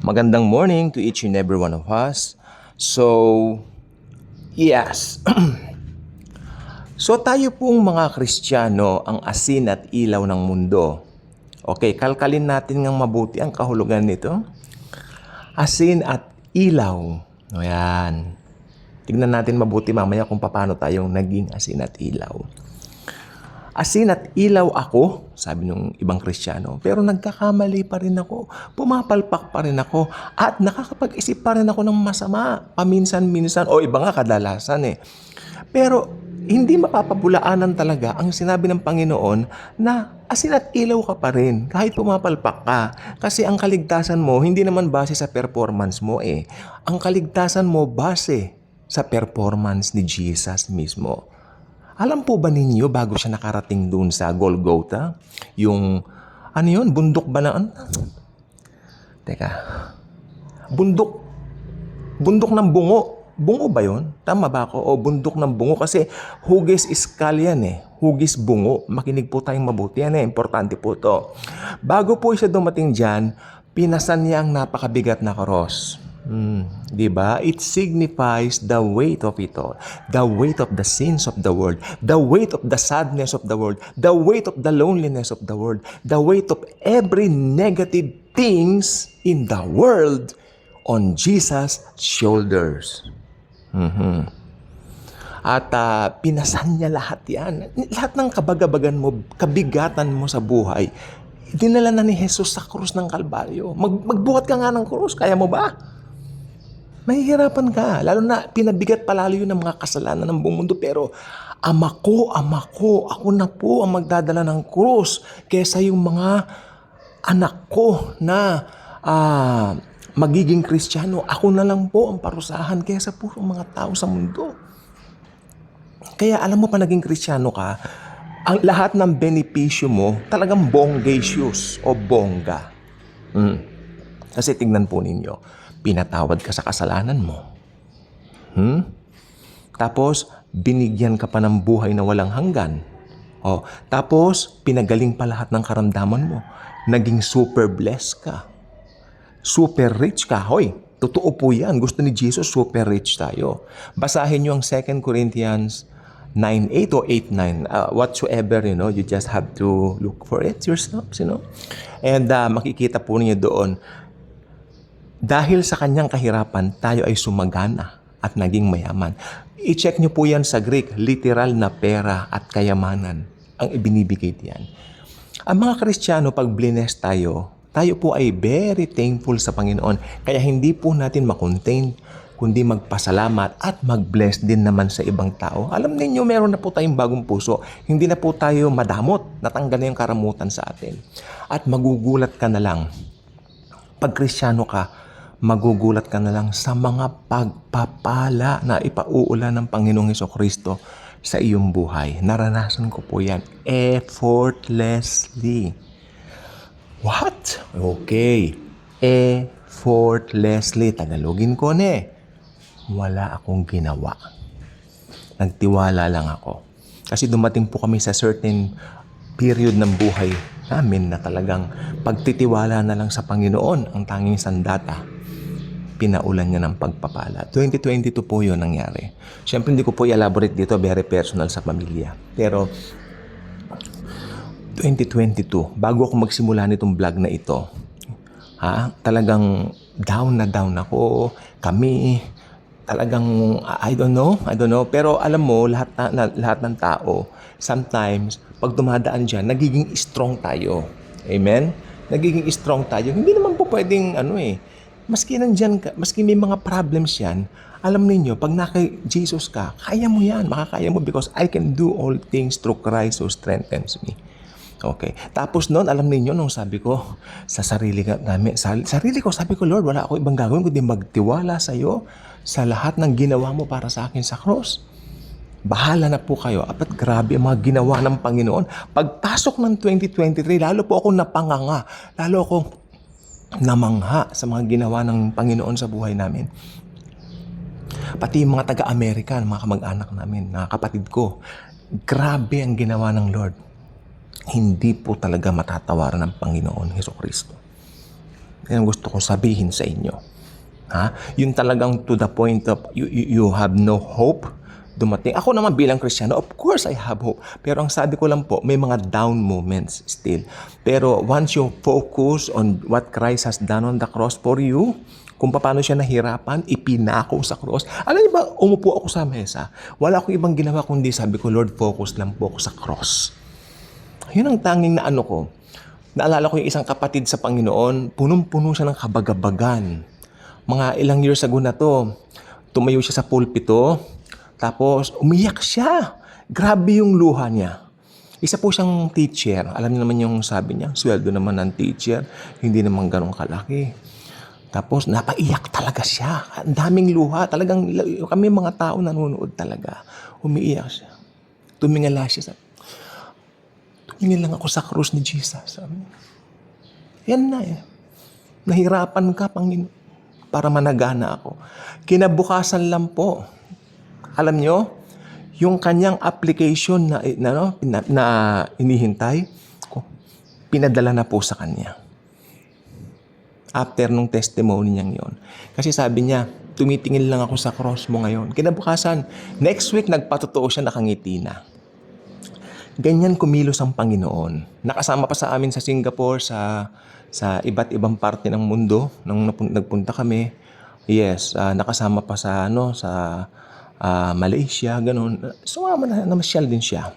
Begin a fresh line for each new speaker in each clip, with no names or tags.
Magandang morning to each and every one of us. So, yes. So tayo pong mga Kristiyano ang asin at ilaw ng mundo. Okay, kalkalin natin ng mabuti ang kahulugan nito. Asin at ilaw. O yan. Tignan natin mabuti mamaya kung paano tayong naging asin at ilaw. Asin at ilaw ako, sabi ng ibang Kristiyano, pero nagkakamali pa rin ako, pumapalpak pa rin ako, at nakakapag-isip pa rin ako ng masama, paminsan-minsan, o iba nga kadalasan eh. Pero hindi mapapabulaanan talaga ang sinabi ng Panginoon na asin at ilaw ka pa rin kahit pumapalpak ka. Kasi ang kaligtasan mo hindi naman base sa performance mo eh. Ang kaligtasan mo base sa performance ni Jesus mismo. Alam po ba ninyo bago siya nakarating doon sa Golgotha? Yung, ano yun? Bundok ba na? Teka. Bundok ng bungo. Bungo ba yun? Tama ba ako? O bundok ng bungo? Kasi hugis iskal yan eh. Hugis bungo. Makinig po tayong mabuti yan eh. Importante po to. Bago po siya dumating dyan, pinasan niya ang napakabigat na cross. Diba? It signifies the weight of it all. The weight of the sins of the world. The weight of the sadness of the world. The weight of the loneliness of the world. The weight of every negative things in the world on Jesus' shoulders. At pinasan niya lahat yan. Lahat ng kabagabagan mo, kabigatan mo sa buhay, dinala na ni Jesus sa krus ng Kalbaryo. Magbuhat ka nga ng krus. Kaya mo ba? Mahihirapan ka. Lalo na pinabigat palalo yun ng mga kasalanan ng buong mundo. Pero, Ama ko, ako na po ang magdadala ng krus kesa yung mga anak ko na magiging Kristiyano. Ako na lang po ang parusahan kesa po ang mga tao sa mundo. Kaya alam mo pa naging Kristiyano ka, ang lahat ng benepisyo mo talagang bongacious o bongga. Kasi tingnan po ninyo, pinatawad ka sa kasalanan mo. Tapos, binigyan ka pa ng buhay na walang hanggan. Tapos, pinagaling pa lahat ng karamdaman mo. Naging super blessed ka. Super rich ka. Hoy, totoo po yan. Gusto ni Jesus, super rich tayo. Basahin nyo ang 2 Corinthians 9:8 o 8:9. Whatsoever, you just have to look for it yourselves, And makikita po niyo doon, dahil sa kanyang kahirapan, tayo ay sumagana at naging mayaman. I-check nyo po yan sa Greek, literal na pera at kayamanan ang ibinibigay diyan. Ang mga Kristiyano, pag blines tayo po ay very thankful sa Panginoon. Kaya hindi po natin makontain, kundi magpasalamat at mag-bless din naman sa ibang tao. Alam niyo, meron na po tayong bagong puso. Hindi na po tayo madamot. Natanggal na yung karamutan sa atin. At magugulat ka na lang. Pag Kristiyano ka, magugulat ka na lang sa mga pagpapala na ipauulan ng Panginoong Hesukristo sa iyong buhay. Naranasan ko po yan effortlessly. What? Okay. Effortlessly. Tagalogin ko wala akong ginawa. Nagtiwala lang ako. Kasi dumating po kami sa certain period ng buhay namin na talagang pagtitiwala na lang sa Panginoon ang tanging sandata. Pinaulan niya ng pagpapala. 2022 po yun nangyari. Siyempre hindi ko po i-elaborate dito, very personal sa pamilya. Pero 2022, bago ako magsimula nitong vlog na ito, talagang down na down ako. Kami, talagang I don't know. Pero alam mo, lahat ng tao, sometimes, pag dumadaan dyan, nagiging strong tayo. Amen? Nagiging strong tayo. Hindi naman po pwedeng, maski nandyan ka, maski may mga problems yan, alam ninyo, pag naka-Jesus ka, kaya mo yan, makakaya mo because I can do all things through Christ who strengthens me. Okay. Tapos noon, alam ninyo, nung sabi ko, sa sarili ko, sabi ko, Lord, wala ako ibang gagawin kundi magtiwala sa iyo sa lahat ng ginawa mo para sa akin sa cross. Bahala na po kayo. At grabe ang mga ginawa ng Panginoon. Pagpasok ng 2023, lalo po ako napanganga. Lalo ako namangha sa mga ginawa ng Panginoon sa buhay namin. Pati yung mga taga-Amerika, mga kamag-anak namin, mga kapatid ko, grabe ang ginawa ng Lord. Hindi po talaga matatawaran ng Panginoon Hesukristo. Yan ang gusto kong sabihin sa inyo. Ha? Yung talagang to the point of you have no hope dumating. Ako naman bilang Kristiyano, of course I have hope. Pero ang sabi ko lang po, may mga down moments still. Pero once you focus on what Christ has done on the cross for you, kung paano siya nahirapan, ipinako sa cross. Alam niyo ba, umupo ako sa mesa. Wala akong ibang ginawa kundi sabi ko, Lord, focus lang po ako sa cross. Yun ang tanging na ano ko. Naalala ko yung isang kapatid sa Panginoon, punong-puno siya ng kabagabagan. Mga ilang years ago na to, tumayo siya sa pulpito, tapos umiyak siya. Grabe yung luha niya. Isa po siyang teacher. Alam niyo naman yung sabi niya, sweldo naman ng teacher, hindi naman ganun kalaki. Tapos napaiyak talaga siya. Ang daming luha. Talagang kami mga tao nanonood talaga. Umiiyak siya. Tumingala siya. Tumingin lang ako sa krus ni Jesus. Yan na eh. Nahirapan ka, Panginoon, para managana ako. Kinabukasan lang po. Alam nyo, yung kanyang application na inihintay, pinadala na po sa kanya. After nung testimony niyang yon. Kasi sabi niya, tumitingin lang ako sa cross mo ngayon. Kinabukasan, next week, nagpatotoo siya, nakangiti na. Ganyan kumilos ang Panginoon. Nakasama pa sa amin sa Singapore, sa iba't ibang parte ng mundo, nung nagpunta kami. Yes, nakasama pa sa Malaysia, ganun. So, namasyal din siya.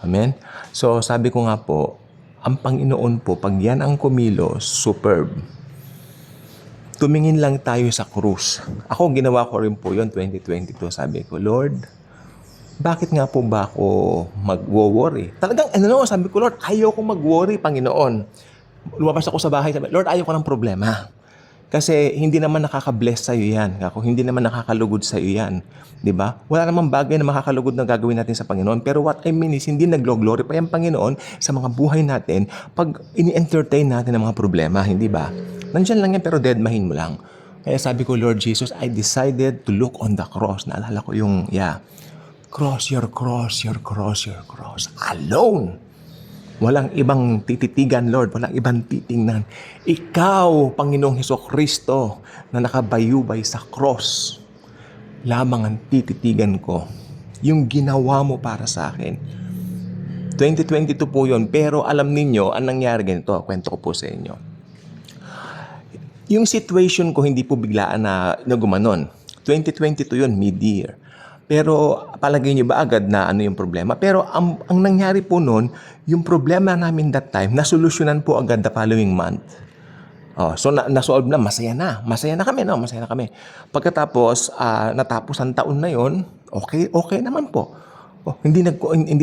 Amen? So, sabi ko nga po, ang Panginoon po, pag yan ang kumilos, superb. Tumingin lang tayo sa krus. Ako, ginawa ko rin po yun, 2022. Sabi ko, Lord, bakit nga po ba ako mag-worry? Talagang, sabi ko, Lord, ayaw ko mag-worry, Panginoon. Lumabas ako sa bahay, sabi, Lord, ayaw ko ng problema. Kasi hindi naman nakaka-bless sa'yo yan. Hindi naman nakakalugod sa'yo yan. Diba? Wala namang bagay na makakalugod na gagawin natin sa Panginoon. Pero what I mean is, hindi nag-glorify ang Panginoon sa mga buhay natin pag ini-entertain natin ang mga problema. Hindi ba? Nandiyan lang yan, pero deadmahin mo lang. Kaya sabi ko, Lord Jesus, I decided to look on the cross. Naalala ko yung, cross, your cross, your cross, your cross. Alone. Walang ibang tititigan, Lord. Walang ibang titingnan. Ikaw, Panginoong Hesukristo, na nakabayubay sa cross, lamang ang tititigan ko. Yung ginawa mo para sa akin. 2022 po yun. Pero alam ninyo, ang nangyari ganito. Kwento ko po sa inyo. Yung situation ko hindi po biglaan na gumanon. 2022 yun, mid-year. Pero palagay niyo ba agad na ano yung problema? Pero ang nangyari po noon, yung problema namin that time, nasolusyonan po agad the following month. So na-solve na, masaya na. Masaya na kami. Pagkatapos, natapos ang taon na yon, okay naman po. Hindi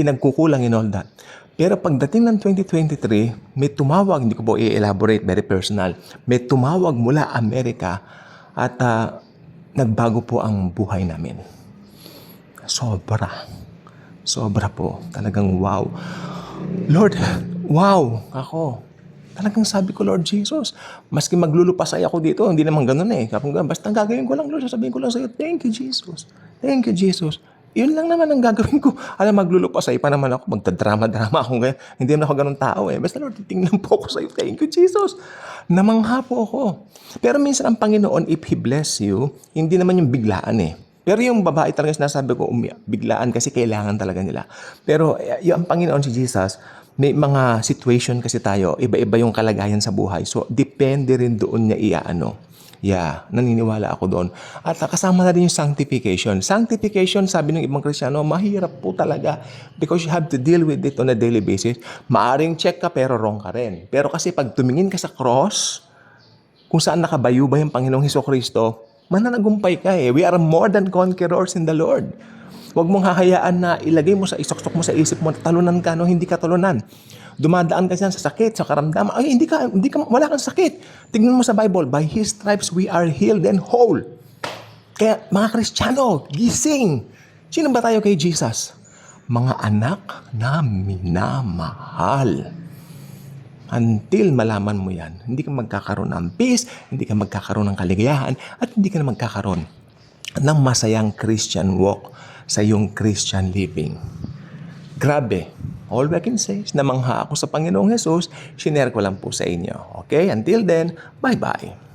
nagkukulang in all that. Pero pagdating ng 2023, may tumawag, hindi ko po i-elaborate, very personal. May tumawag mula Amerika at nagbago po ang buhay namin. Sobra po. Talagang wow. Lord, wow. Ako. Talagang sabi ko, Lord Jesus, maski maglulupasay ako dito, hindi naman ganun eh. Basta gagawin ko lang, Lord, sasabihin ko lang sa'yo, thank you, Jesus. Thank you, Jesus. Yun lang naman ang gagawin ko. Alam, maglulupasay pa naman ako, magdadrama-drama ako ngayon. Hindi naman ako ganun tao eh. Basta Lord, titingnan po ako sa'yo, thank you, Jesus. Namangha po ako. Pero minsan ang Panginoon, if He bless you, hindi naman yung biglaan eh. Pero yung babae talaga sinasabi ko, biglaan kasi kailangan talaga nila. Pero yung Panginoon si Jesus, may mga situation kasi tayo, iba-iba yung kalagayan sa buhay. So, depende rin doon niya naniniwala ako doon. At kasama na rin yung sanctification. Sanctification, sabi ng ibang Kristiyano, mahirap po talaga because you have to deal with it on a daily basis. Maaring check ka pero wrong ka rin. Pero kasi pag tumingin ka sa cross, kung saan nakabayubay ang Panginoong Hesukristo, mananagumpay ka eh. We are more than conquerors in the Lord. Huwag mong hahayaan na ilagay mo isok-sok mo sa isip mo, talunan ka, no? Hindi ka talunan. Dumadaan ka sa sakit, sa karamdaman. Ay, wala kang sakit. Tingnan mo sa Bible, by His stripes we are healed and whole. Kaya, mga Kristiyano, gising. Sino ba tayo kay Jesus? Mga anak na minamahal. Until malaman mo yan, hindi ka magkakaroon ng peace, hindi ka magkakaroon ng kaligayahan, at hindi ka na magkakaroon ng masayang Christian walk sa iyong Christian living. Grabe. All I can say is namangha ako sa Panginoong Jesus, shinare ko lang po sa inyo. Okay? Until then, bye-bye.